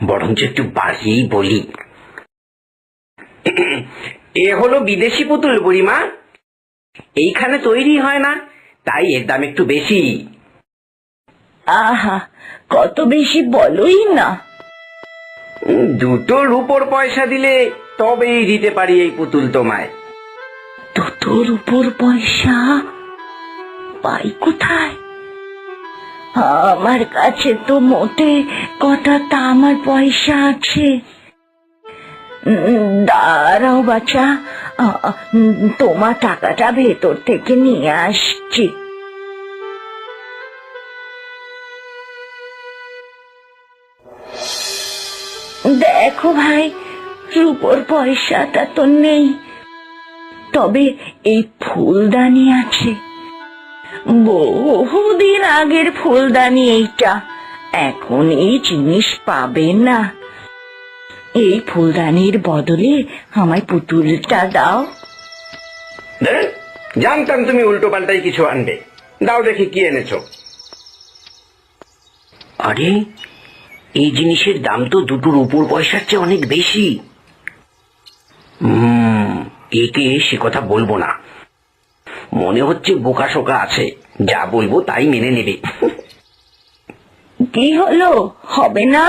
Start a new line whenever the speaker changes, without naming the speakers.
বরঞ্চ একটু বাড়িয়েই বলি। এ হলো বিদেশি পুতুল বুড়িমা, এইখানে তৈরি হয় না, তাই এর দাম একটু বেশি।
আহা, কত বেশি বলোই না।
দুটো রূপোর পয়সা দিলে তবেই দিতে পারি এই পুতুল তোমায়।
দুটোর উপর পয়সা পাই কোথায়? আমার কাছে তো মোটে কটা তামার পয়সা আছে। দাঁড়াও বাছা, তোমার টাকাটা ভেতর থেকে নিয়ে আসছি। দেখো ভাই, রূপোর পয়সাটা তো নেই, তবে এই ফুলদানি আছে। বহুদিন আগের ফুলদানি এইটা, এখন এই জিনিস পাবে না। এই ফুলদানির বদলে আমায় পুতুলটা দাও।
জানতাম তুমি উল্টো পাল্টাই কিছু আনবে, দাও দেখি কি এনেছো। আরে, এই জিনিসের দাম তো দুটোর উপর পয়সার চেয়ে অনেক বেশি। একে সে কথা বলবো না, মনে হচ্ছে বোকা শোকা আছে, যা বলবো তাই মেনে নেবে।
কি হলো, হবে না?